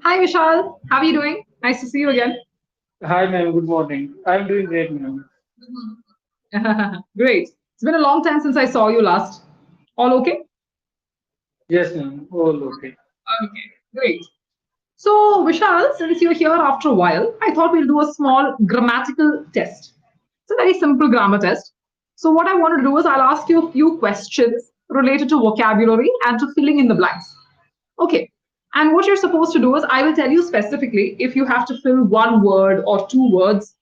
Hi Vishal, how are you doing? Nice to see you again. Hi, ma'am. Good morning. I'm doing great, ma'am. Great. It's been a long time since I saw you last. All okay? Yes, ma'am. All okay. Okay, great. So Vishal, since you're here after a while, I thought we'll do a small grammatical test. It's a very simple grammar test. So what I want to do is I'll ask you a few questions related to vocabulary and to filling in the blanks. Okay. And what you're supposed to do is I will tell you specifically if you have to fill one word or two words.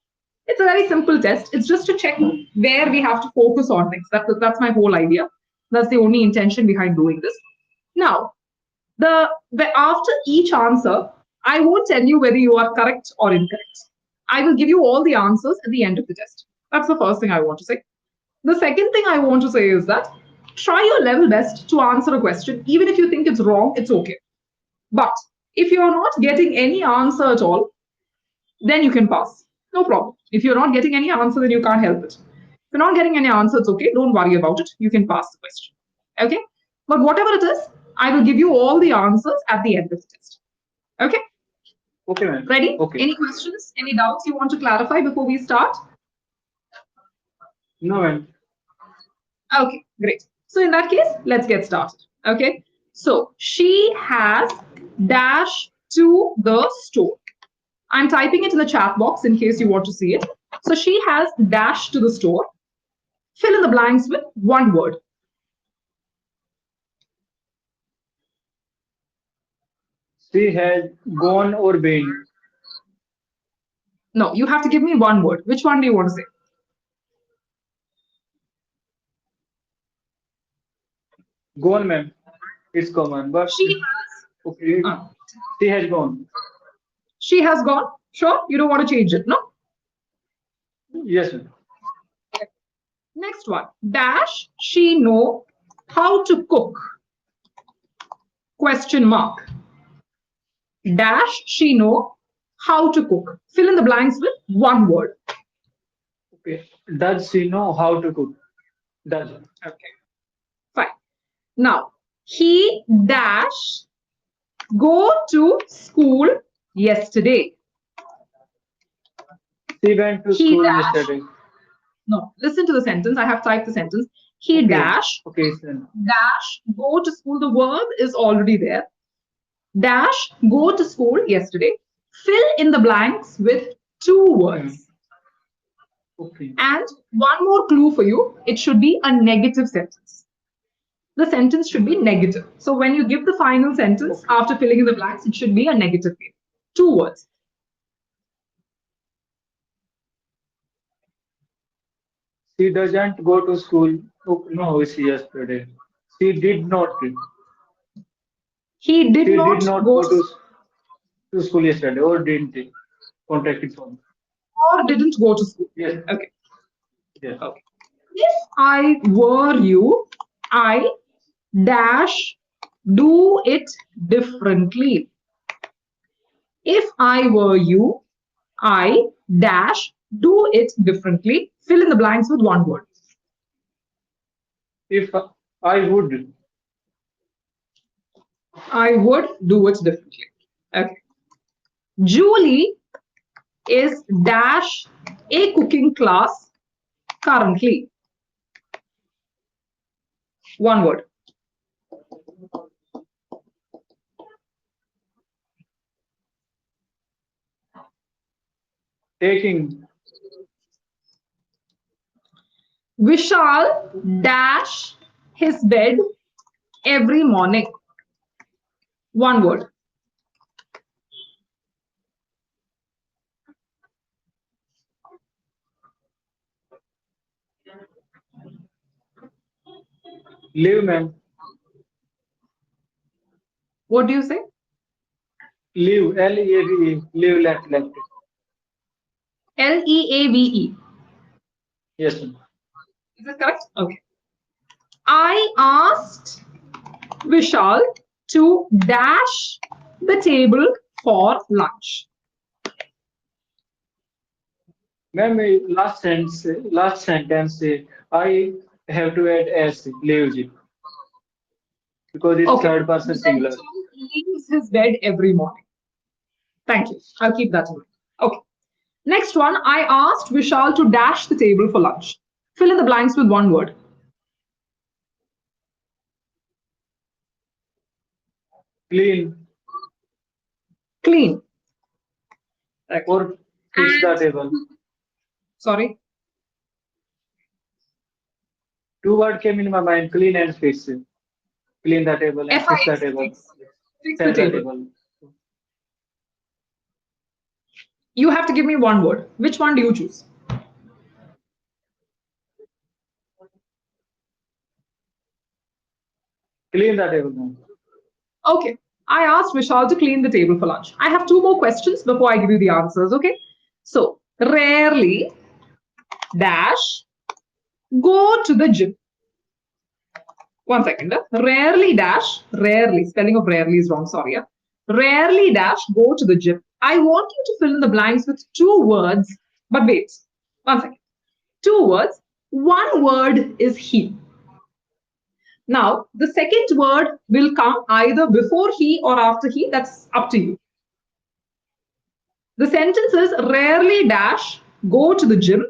It's a very simple test. It's just to check where we have to focus on things. That's my whole idea. That's the only intention behind doing this. Now, the after each answer, I won't tell you whether you are correct or incorrect. I will give you all the answers at the end of the test. That's the first thing I want to say. The second thing I want to say is that try your level best to answer a question. Even if you think it's wrong, it's okay. But if you're not getting any answer at all, then you can pass. No problem. If you're not getting any answer, then you can't help it. If you're not getting any answer, it's okay. Don't worry about it. You can pass the question. Okay? But whatever it is, I will give you all the answers at the end of the test. Okay? Okay, ma'am. Ready? Okay. Any questions? Any doubts you want to clarify before we start? No, ma'am. Okay, great. So in that case, let's get started. Okay. So she has dash to the store. I'm typing it in the chat box in case you want to see it. So she has dash to the store. Fill in the blanks with one word. She has gone or been. No, you have to give me one word. Which one do you want to say? Gone, ma'am. It's common, but She has. okay. Uh, She has gone. she has gone. Sure, you don't want to change it. No. Yes, ma'am. Next one. Dash. She know how to cook. Question mark. Dash. She know how to cook. Fill in the blanks with one word. Okay. Does she know how to cook? Does. Okay. Fine. Now he dash go to school yesterday. She went to He school dash. yesterday. No, listen to the sentence. I have typed the sentence. He Okay. dash Okay, sir. dash go to school. The verb is already there. Dash go to school yesterday. Fill in the blanks with two Hmm. words. Okay. And one more clue for you. It should be a negative sentence. The sentence should be negative. So when you give the final sentence Okay. after filling in the blanks, it should be a negative name. Two words. She doesn't go to school. Oh, no, it's yesterday. She did not. He did She did not not go go to to school yesterday, or didn't they? Contacted from. or didn't go to school. Yes. Okay. Yes. Okay. If I were you, I dash do it differently. If I were you, I dash do it differently. Fill in the blanks with one word. If I would, I would do it differently. Okay. Julie is dash a cooking class currently. One word. taking, Vishal dash his bed every morning. One word. live, ma'am, What do you say? live, L-E-A-V-E, live, left, left. Leave. Yes, ma'am. Is this correct? Okay. I asked Vishal to dash the table for lunch. Ma'am, last sentence, I have to add S, lives, because it's Okay. third You person said singular. Vishal leaves his bed every morning. Thank you. I'll keep that in mind. Okay. Next one, I asked Vishal to dash the table for lunch. Fill in the blanks with one word. Clean Clean. Right. or fix the And table. sorry, Two words came in my mind: clean and fix. Clean the table and fix the FIX, table. fix. Fix the Set the table. table. You have to give me one word. Which one do you choose? Clean the table, ma'am. Okay. I asked Vishal to clean the table for lunch. I have two more questions before I give you the answers, okay? So, rarely dash go to the gym. One second. Rarely dash, rarely, spelling of rarely is wrong, sorry. Rarely dash go to the gym. I want you to fill in the blanks with two words, but wait, one second. Two words. One word is he. Now, the second word will come either before he or after he. That's up to you. The sentence is rarely dash go to the gym.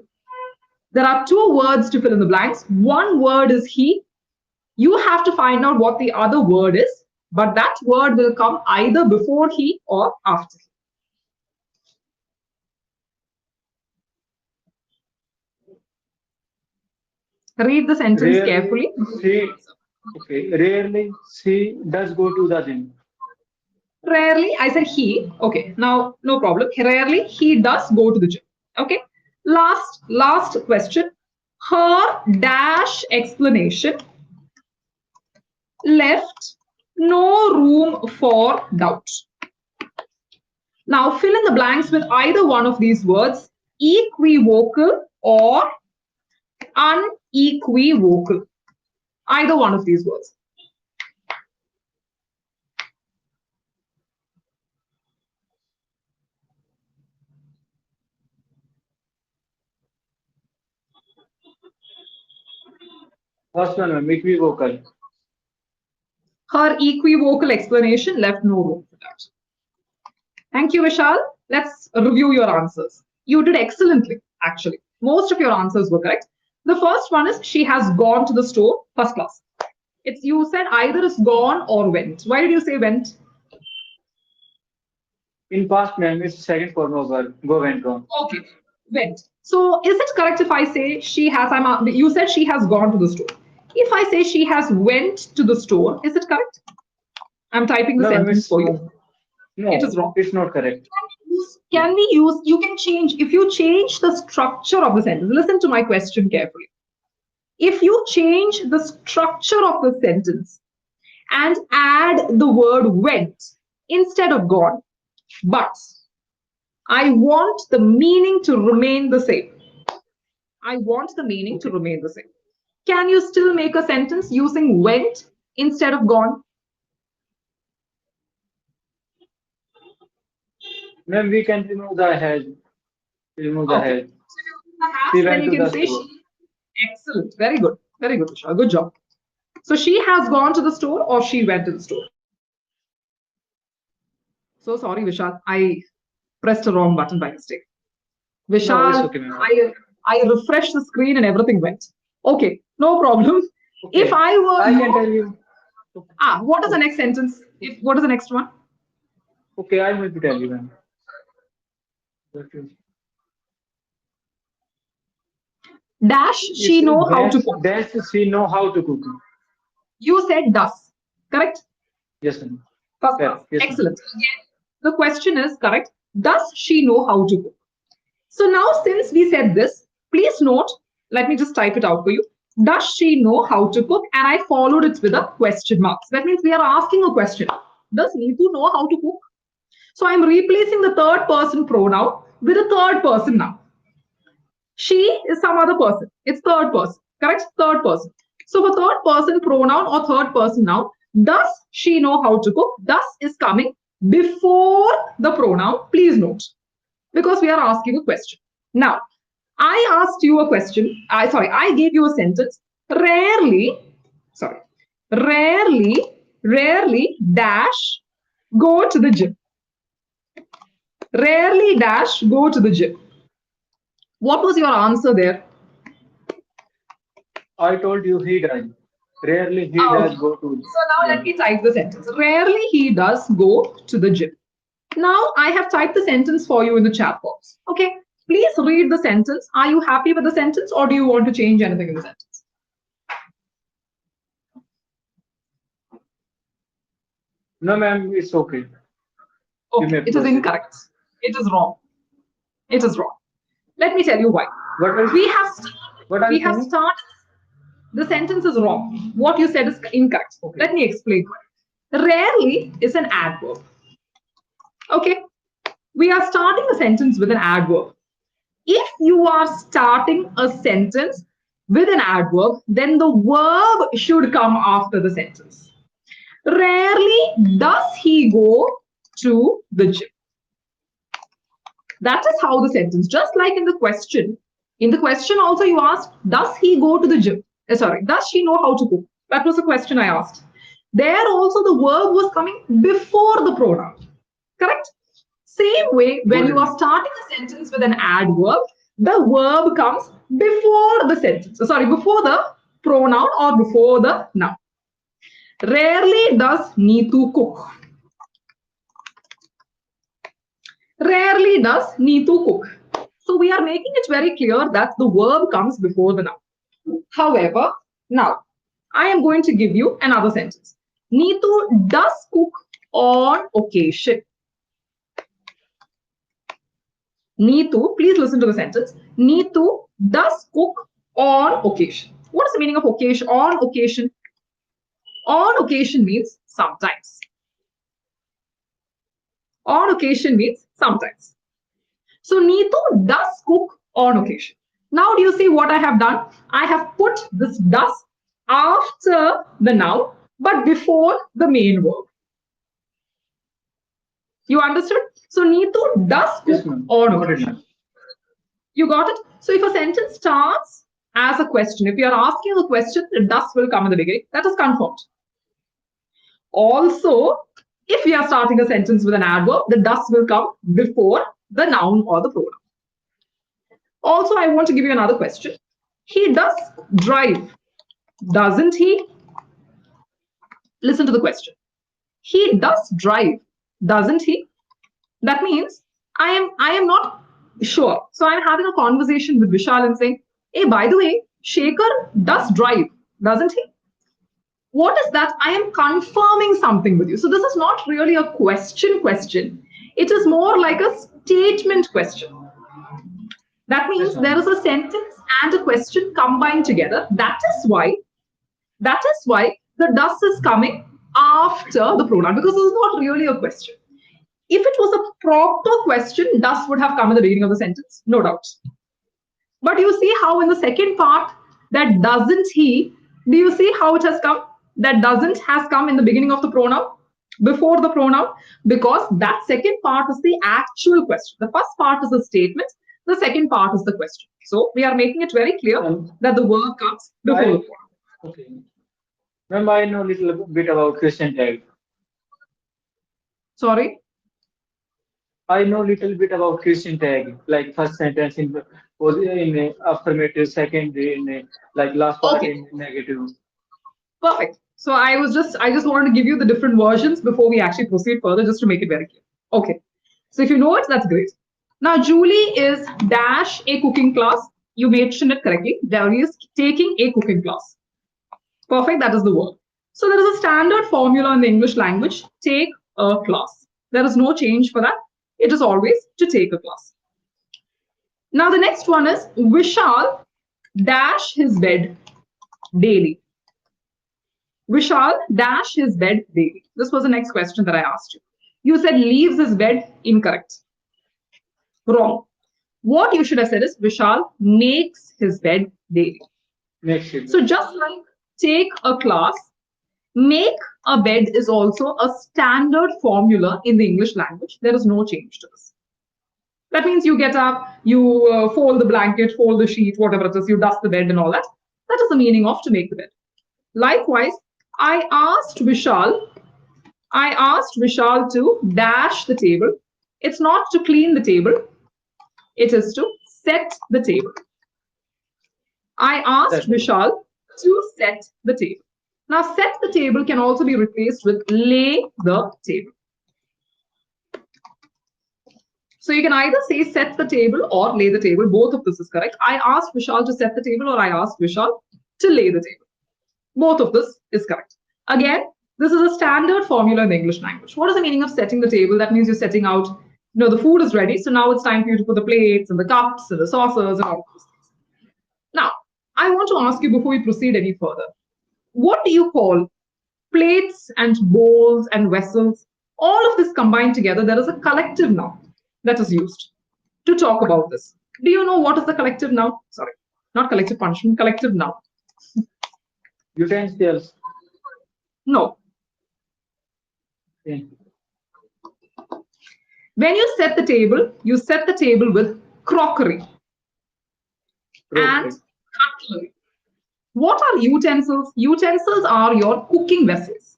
There are two words to fill in the blanks. One word is he. You have to find out what the other word is, but that word will come either before he or after he. Read the sentence Rarely carefully. she okay. Rarely she does go to the gym. Rarely, I said he. Okay, now no problem. Rarely he does go to the gym. Okay. Last question. Her dash explanation left no room for doubt. Now fill in the blanks with either one of these words, equivocal or unequivocal. Either one of these words. First one, ma'am, equivocal. Her equivocal explanation left no room for doubt. Thank you, Vishal. Let's review your answers. You did excellently, actually. Most of your answers were correct. The first one is she has gone to the store, first class. It's you said either is gone or went. Why did you say went? In past, ma'am, it's second form of verb. Go went wrong. Okay, went. So is it correct if I say she has? You said she has gone to the store. If I say she has went to the store, is it correct? I'm typing the No, ma'am, sentence it's for you. no, It is no, wrong. it's not correct. Yeah. Can we use, you can change, if you change the structure of the sentence, listen to my question carefully. If you change the structure of the sentence and add the word went instead of gone, but I want the meaning to remain the same. I want the meaning to Okay. remain the same. Can you still make a sentence using went instead of gone? Ma'am, we can remove the head. Remove the Okay. head. So if you put the has, She then went you to can the say store. she. Excellent. Very good. Very good, Vishal. Good job. So she has gone to the store or she went to the store. So sorry, Vishal. I pressed the wrong button by mistake. No, it's Vishal, okay, ma'am. I refreshed the screen and everything went. Okay, no problem. If Okay. I were I can you, tell you. what is the Okay, next sentence? If what is the next one? okay, I'm going to tell you, ma'am. What is- Dash she It's know how to dash, cook. dash, she know how to cook. You said does. Correct? Yes, ma'am. First class. Correct. Yes, ma'am. Excellent. Again, the question is correct. Does she know how to cook? So now, since we said this, please note, let me just type it out for you. Does she know how to cook? And I followed it with a question mark. So that means we are asking a question. Does Neetu know how to cook? So I'm replacing the third person pronoun with a third person now. She is some other person. It's third person. Correct? Third person. So for third person pronoun or third person noun, does she know how to cook? Does is coming before the pronoun. Please note. Because we are asking a question. Now, I asked you a question. I gave you a sentence. Rarely, sorry, rarely, rarely dash go to the gym. Rarely dash go to the gym. What was your answer there? I told you he does. Rarely he Ah, does okay. go to So now let gym. me type the sentence. Rarely he does go to the gym. Now I have typed the sentence for you in the chat box. Okay. Please read the sentence. Are you happy with the sentence or do you want to change anything in the sentence? No, ma'am, it's okay. You Okay. may It is proceed. incorrect. It is wrong. It is wrong. Let me tell you why. What else? We have What are we you have saying? started. The sentence is wrong. What you said is incorrect. Okay. Let me explain why. Rarely is an adverb. Okay. We are starting a sentence with an adverb. If you are starting a sentence with an adverb, then the verb should come after the sentence. Rarely does he go to the gym. That is how the sentence, just like in the question also you asked, does he go to the gym? Sorry, does she know how to cook? That was the question I asked. There also the verb was coming before the pronoun. Correct? Same way, when Good you enough. are starting a sentence with an adverb, the verb comes before the sentence. Sorry, before the pronoun or before the noun. Rarely does Neetu cook. Rarely does Neetu cook. So we are making it very clear that the verb comes before the noun. However, now I am going to give you another sentence. Neetu does cook on occasion. Neetu, please listen to the sentence. Neetu does cook on occasion. What is the meaning of occasion? On occasion. On occasion means sometimes. On occasion means sometimes. So Neetu does cook on occasion. Now do you see what I have done? I have put this does after the noun but before the main verb. You understood? So Neetu does Yes, cook ma'am. on Got it, occasion. ma'am. You got it? So if a sentence starts as a question, if you are asking a question, the does will come in the beginning. That is confirmed. Also, if we are starting a sentence with an adverb, the does will come before the noun or the pronoun. Also, I want to give you another question. He does drive, doesn't he? Listen to the question. He does drive, doesn't he? That means I am not sure. So I'm having a conversation with Vishal and saying, hey, by the way, Shekhar does drive, doesn't he? What is that? I am confirming something with you. So this is not really a question. It is more like a statement question. That Yes, means there ma'am. is a sentence and a question combined together. That is why the does is coming after the pronoun because this is not really a question. If it was a proper question, does would have come at the beginning of the sentence, no doubt. But you see how in the second part, that doesn't he, do you see how it has come? That doesn't has come in the beginning of the pronoun, before the pronoun, because that second part is the actual question. The first part is the statement, the second part is the question. So we are making it very clear that the verb comes before the I pronoun. okay. Ma'am, I know little bit about Christian tag. Sorry? I know little bit about Christian tag, like first sentence in in a affirmative, second in a, like last part Okay, in negative. perfect. So I just wanted to give you the different versions before we actually proceed further, just to make it very clear. Okay. So if you know it, that's great. Now Julie is dash a cooking class. You mentioned it correctly. Julie is taking a cooking class. Perfect. That is the word. So there is a standard formula in the English language. Take a class. There is no change for that. It is always to take a class. Now the next one is Vishal dash his bed daily. Vishal dash his bed daily. This was the next question that I asked you. You said leaves his bed. Incorrect. Wrong. What you should have said is Vishal makes his bed daily. Makes it. So just like take a class, make a bed is also a standard formula in the English language. There is no change to this. That means you get up, you fold the blanket, fold the sheet, whatever it is, you dust the bed and all that. That is the meaning of to make the bed. Likewise, I asked Vishal I asked Vishal to dash the table. It's not to clean the table, it is to set the table. I asked That's Vishal to set the table. Now, set the table can also be replaced with lay the table. So you can either say set the table or lay the table. Both of this is correct. I asked Vishal to set the table or I asked Vishal to lay the table. Both of this is correct. Again, this is a standard formula in the English language. What is the meaning of setting the table? That means you're setting out, the food is ready. So now it's time for you to put the plates and the cups and the saucers and all of those things. Now, I want to ask you before we proceed any further, what do you call plates and bowls and vessels? All of this combined together, there is a collective noun that is used to talk about this. Do you know what is the collective noun? Sorry, not collective punishment, collective noun. utensils. No. Okay. When you set the table with crockery and Crockery. cutlery. What are utensils? Utensils are your cooking vessels.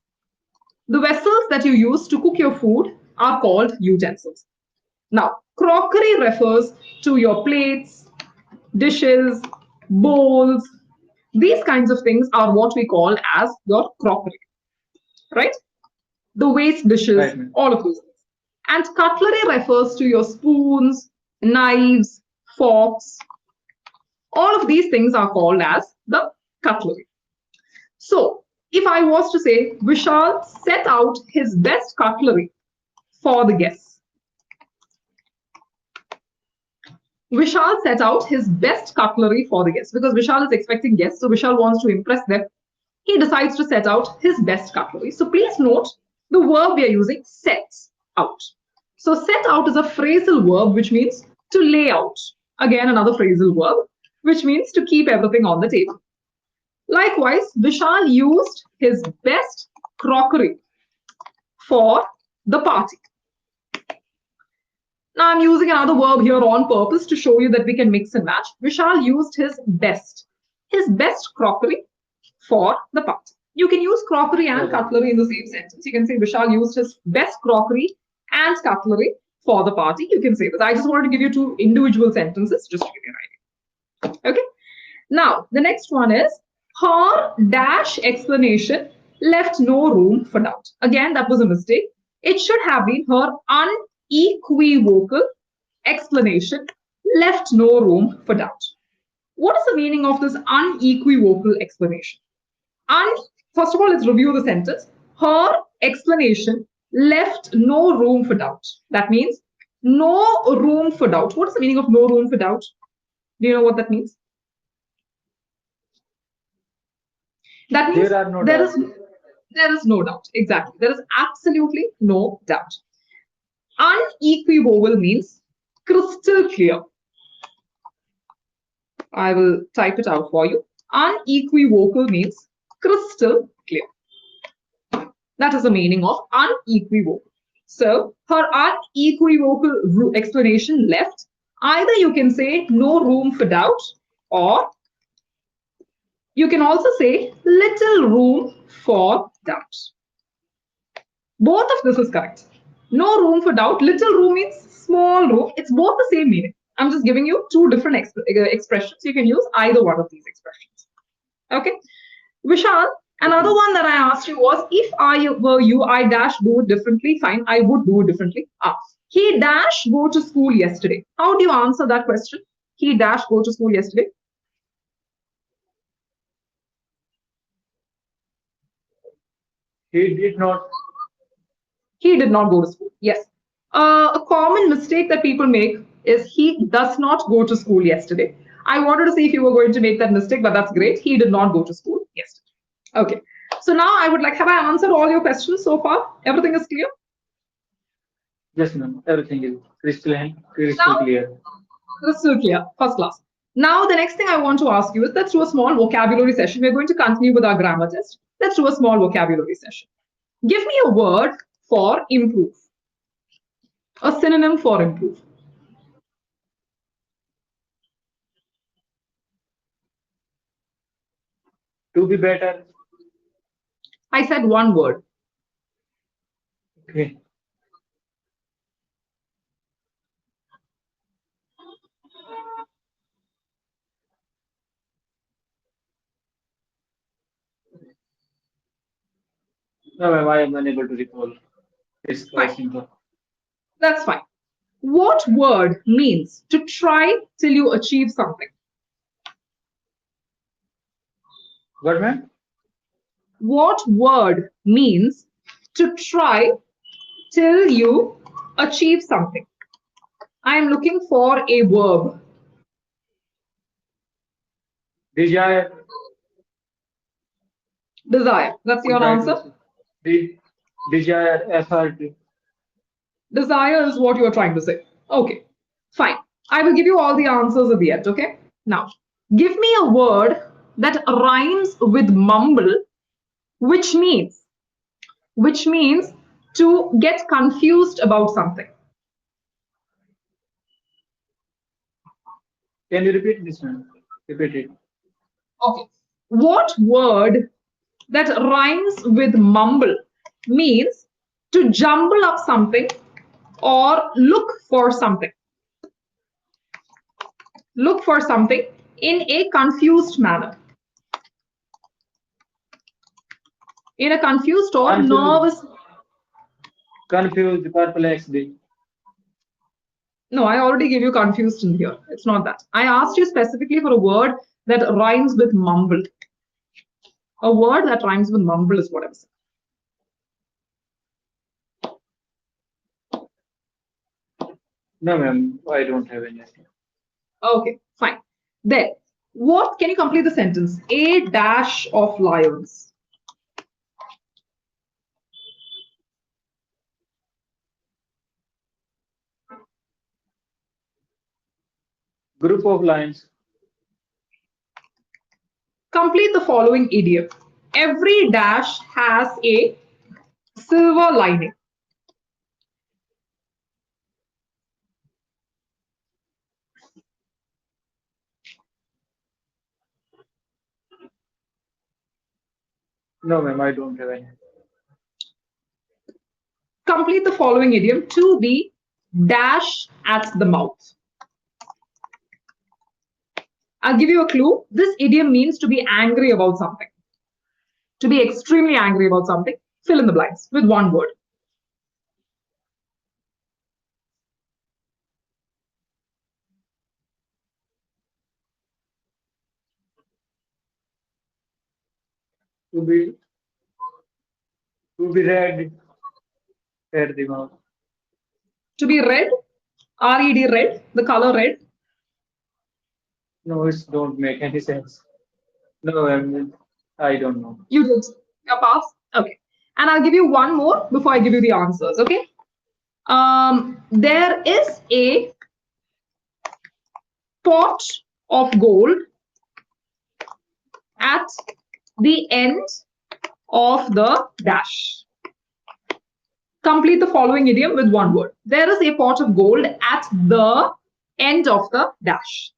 The vessels that you use to cook your food are called utensils. Now, crockery refers to your plates, dishes, bowls. These kinds of things are what we call as your crockery, right? The waste dishes, Right, ma'am. all of those things. And cutlery refers to your spoons, knives, forks. All of these things are called as the cutlery. So, if I was to say, Vishal set out his best cutlery for the guests. Vishal set out his best cutlery for the guests because Vishal is expecting guests, so Vishal wants to impress them. He decides to set out his best cutlery. So please note the verb we are using, sets out. So set out is a phrasal verb which means to lay out. Again, another phrasal verb which means to keep everything on the table. Likewise, Vishal used his best crockery for the party. Now I'm using another verb here on purpose to show you that we can mix and match. Vishal used his best crockery for the party. You can use crockery and Okay. cutlery in the same sentence. You can say Vishal used his best crockery and cutlery for the party. You can say this. I just wanted to give you two individual sentences just to give you an idea. Okay. Now, the next one is her dash explanation left no room for doubt. Again, that was a mistake. It should have been her unequivocal explanation left no room for doubt. What is the meaning of this unequivocal explanation? First of all, let's review the sentence. Her explanation left no room for doubt. That means no room for doubt. What is the meaning of no room for doubt? Do you know what that means? That means There are no there is doubts. there is no doubt. Exactly. There is absolutely no doubt. Unequivocal means crystal clear. I will type it out for you. Unequivocal means crystal clear. That is the meaning of unequivocal. So her unequivocal explanation left. Either you can say no room for doubt, or you can also say little room for doubt. Both of this is correct. No room for doubt. Little room means small room. It's both the same meaning. I'm just giving you two different expressions. You can use either one of these expressions. Okay. Vishal, another Okay. one that I asked you was, if I were you, I dash do it differently. Fine, I would do it differently. He dash go to school yesterday. How do you answer that question? He dash go to school yesterday. He did not. He did not go to school. Yes. A common mistake that people make is he does not go to school yesterday. I wanted to see if you were going to make that mistake, but that's great. He did not go to school yesterday. Okay. So now I would like, have I answered all your questions so far? Everything is clear? Yes, ma'am. Everything is crystal Now, clear. crystal clear. First class. Now, the next thing I want to ask you is, let's do a small vocabulary session. We're going to continue with our grammar test. Let's do a small vocabulary session. Give me a word for improve, a synonym for improve. To be better. I said one word. Okay. No, ma'am, I am unable to recall. It's quite Fine, simple. that's fine. What word means to try till you achieve something? What, ma'am? What word means to try till you achieve something? I am looking for a verb. Desire, Desire. That's your desire answer? to de- desire, effort. Desire is what you're trying to say. Okay, fine. I will give you all the answers at the end, okay? Now, give me a word that rhymes with mumble, which means which means to get confused about something. Can you repeat this, ma'am? Repeat it. Okay. What word that rhymes with mumble means to jumble up something or look for something in a confused manner, in a confused or Confused, nervous. confused, perplexed. No, I already gave you confused in here. It's not that. I asked you specifically for a word that rhymes with mumble. A word that rhymes with mumble is what I'm saying. No, ma'am, I don't have any idea. Okay, fine. Then, what can you complete the sentence? A dash of lions. Group of lines. Complete the following idiom. Every dash has a silver lining. No, ma'am, I don't have any. Complete the following idiom. To be dash at the mouth. I'll give you a clue. This idiom means to be angry about something. To be extremely angry about something. Fill in the blanks with one word. To be to be read at the mouth. To be red, red, red, the color red. No, it don't make any sense. No, I don't know. You did. Your pass. Okay. And I'll give you one more before I give you the answers. Okay. There is a pot of gold at the end of the dash. Complete the following idiom with one word. There is a pot of gold at the end of the dash.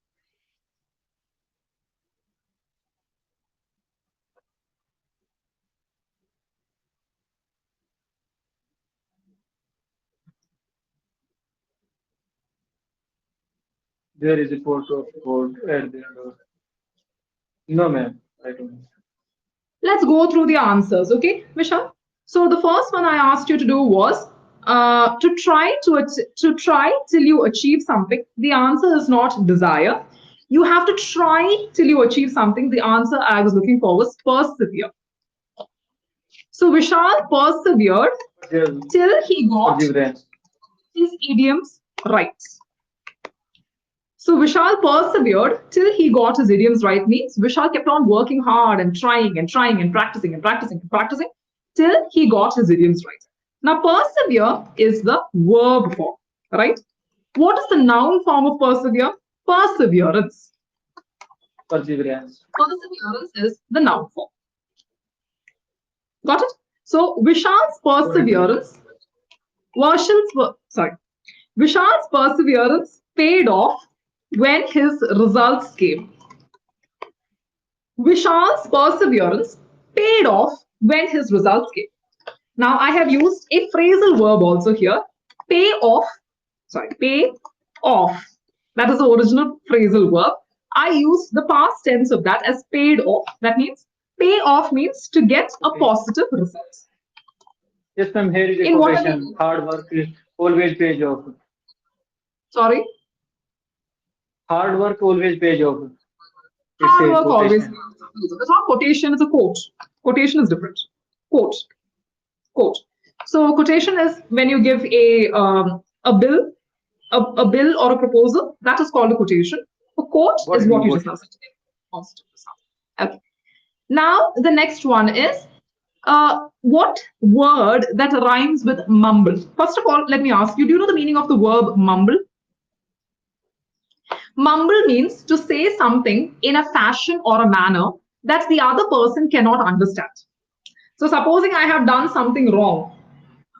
There is a port of gold at the end of. No, ma'am, I don't know. Let's go through the answers, okay, Vishal? So the first one I asked you to do was to try till you achieve something. The answer is not desire. You have to try till you achieve something. The answer I was looking for was persevere. So Vishal persevered Perseverance. till he got Perseverance. his idioms right. So Vishal persevered till he got his idioms right means Vishal kept on working hard and trying and trying and practicing and practicing and practicing till he got his idioms right. Now persevere is the verb form, right? What is the noun form of persevere? Perseverance. Perseverance. Perseverance is the noun form. Got it? So Vishal's Got it, ma'am. perseverance, sorry, Vishal's perseverance paid off when his results came. Vishal's perseverance paid off when his results came. Now I have used a phrasal verb also here. Pay off, pay off. That is the original phrasal verb. I used the past tense of that as paid off. That means pay off means to get a Okay. positive result. Yes, ma'am. Here is a In what are quotation. the, Hard work is always pays off. sorry, Hard work always pays off. It's hard a work always. quotation. It's not quotation, it's a quote. Quotation is different. Quote, quote. So quotation is when you give a bill, a bill or a proposal, that is called a quotation. A quote What is do you what mean? you What? just asked. Okay. Now the next one is what word that rhymes with mumble? First of all, let me ask you, do you know the meaning of the verb mumble? Mumble means to say something in a fashion or a manner that the other person cannot understand. So, supposing I have done something wrong,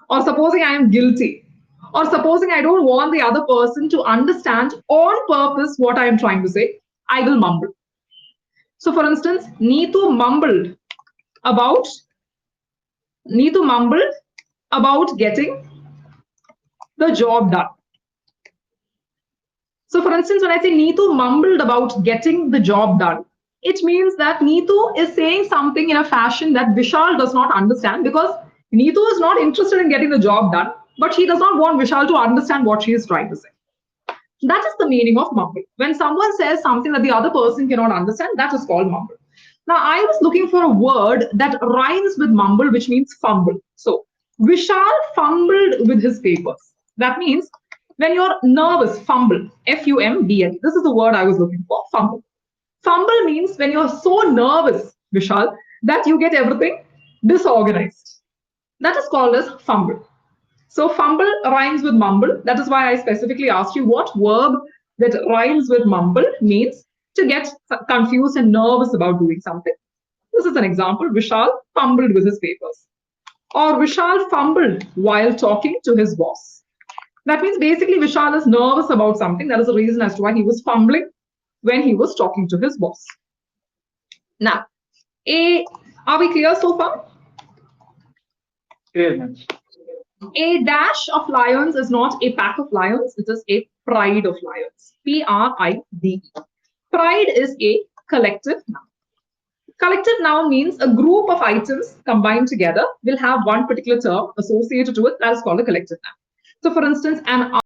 or supposing I am guilty, or supposing I don't want the other person to understand on purpose what I am trying to say, I will mumble. So, for instance, about Neetu mumbled about getting the job done. So, for instance, when I say Neetu mumbled about getting the job done, it means that Neetu is saying something in a fashion that Vishal does not understand because Neetu is not interested in getting the job done, but she does not want Vishal to understand what she is trying to say. That is the meaning of mumble. When someone says something that the other person cannot understand, that is called mumble. Now, I was looking for a word that rhymes with mumble, which means fumble. So, Vishal fumbled with his papers. That means when you're nervous, fumble, F-U-M-B-L. This is the word I was looking for, fumble. Fumble means when you're so nervous, Vishal, that you get everything disorganized. That is called as fumble. So fumble rhymes with mumble. That is why I specifically asked you what verb that rhymes with mumble means to get confused and nervous about doing something. This is an example. Vishal fumbled with his papers. Or Vishal fumbled while talking to his boss. That means basically Vishal is nervous about something. That is the reason as to why he was fumbling when he was talking to his boss. Now, are we clear so far? Clear, ma'am. A dash of lions is not a pack of lions, it is a pride of lions. Pride. Pride is a collective noun. Collective noun means a group of items combined together will have one particular term associated to it that is called a collective noun. So, for instance, an